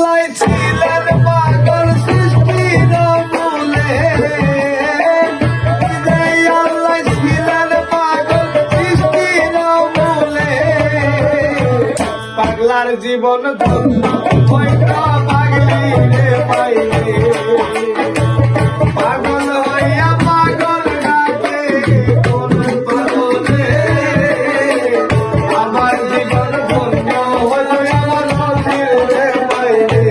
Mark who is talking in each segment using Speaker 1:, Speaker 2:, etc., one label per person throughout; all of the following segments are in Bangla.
Speaker 1: ছিলেন পাগল সৃষ্টির মূলে, আল্লাহ ছিলেন পাগল সৃষ্টির মূলে। পাগলার জীবন ধন্য হইতা পাগলি রে পাইলে, পাগল হইয়া পাগল ডাকে কোন পাগলে। আমার জীবন ধন্য হইল আমার নদীর রে পাইলে।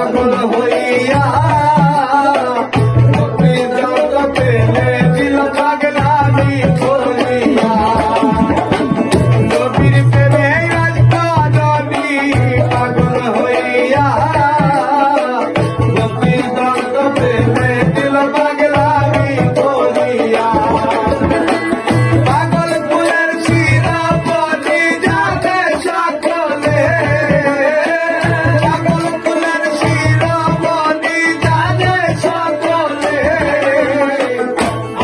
Speaker 1: পাগল হইয়া পেলে দিল পাগলামি করিয়া, নবীর প্রেমে আজ পাগলি পাগল হইয়া, নবীর দন্ত পেলে দিল পাগলামি করিয়া। পাগল ফুলের শিরা বলি যাতে সকলে, পাগল ফুলের শিরা বলি যাতে সকলে।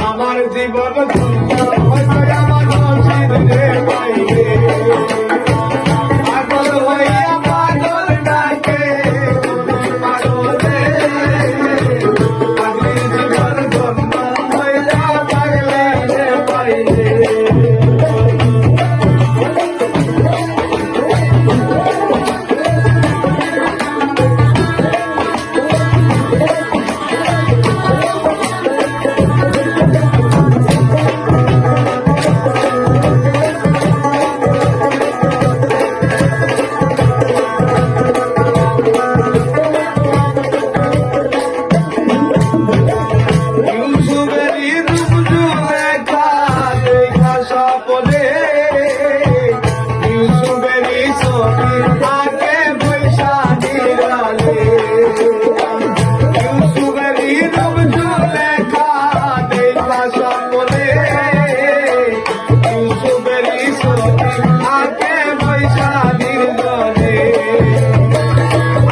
Speaker 1: আমার জীবন ধন্য হইল আমার নসিব রে পাইলে, পাগল হইয়া পাগল ডাকে পাগলে। পাগলের জীবন ধন্য হইল পাগলে রে পাইলে। ইউসুফেরই রূপ জুলেখা দেখা স্বপ্নে, ইউসুফেরই ছবি থাকে বৈশা নিরালে। ইউসুফেরই রূপ জুলেখা দেখা স্বপ্নে, ইউসুফেরই ছবি থাকে বৈশা নিরালে।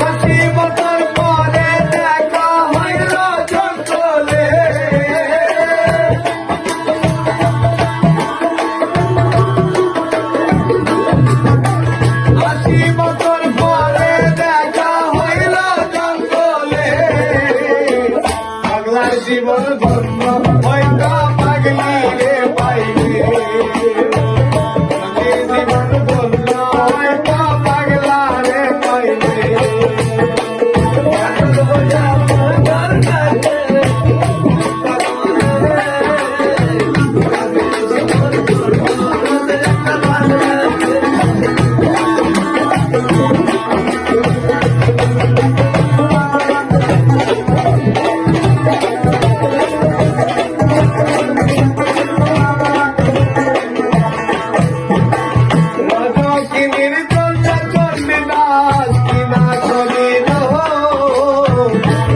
Speaker 1: 80 বছর পরে দেখা হইল জঙ্গলে, 80 বছর পরে দেখা হইল জঙ্গলে। পাগলার জীবন ধন্য হইত পাগলি রে পাইলে, জীবন ধন্য হইত পাগলা রে পাইলে। রজকিনীর চলতে চলবে নাচ কিনা চলিল,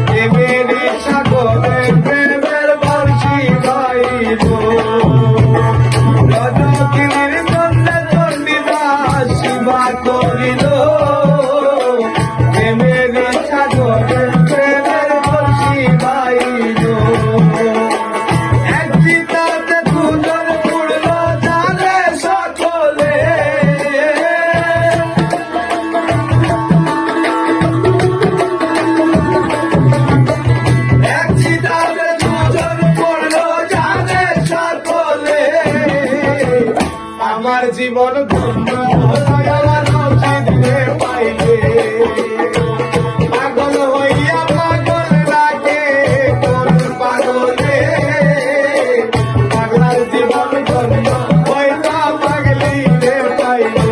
Speaker 1: প্রেমের সাগরে প্রেমের বর্ষি গাইল। রজকিনীর চলতে চলবে নাচ শিবা করিল, প্রেমের সাগরে প্রেমের বর্ষি গাইল। এক চিতাতে দুজন পুড়ল জানে সকলে, এক চিতাতে দুজন পুড়ল জানে সকলে। আমার জীবন ধন্য হলো আমার নসিব রে পাইলে, পাগল হইয়া পাগল ডাকে কোন পাগলে। পাগলার জীবন ধন্য হইল পাগলি রে পাইলে।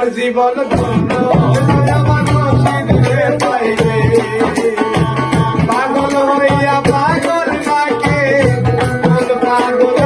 Speaker 1: আমার জীবন ধন্য আমার নসিব রে পাইলে পাগল হইয়া পাগল নাকে কোন পাগল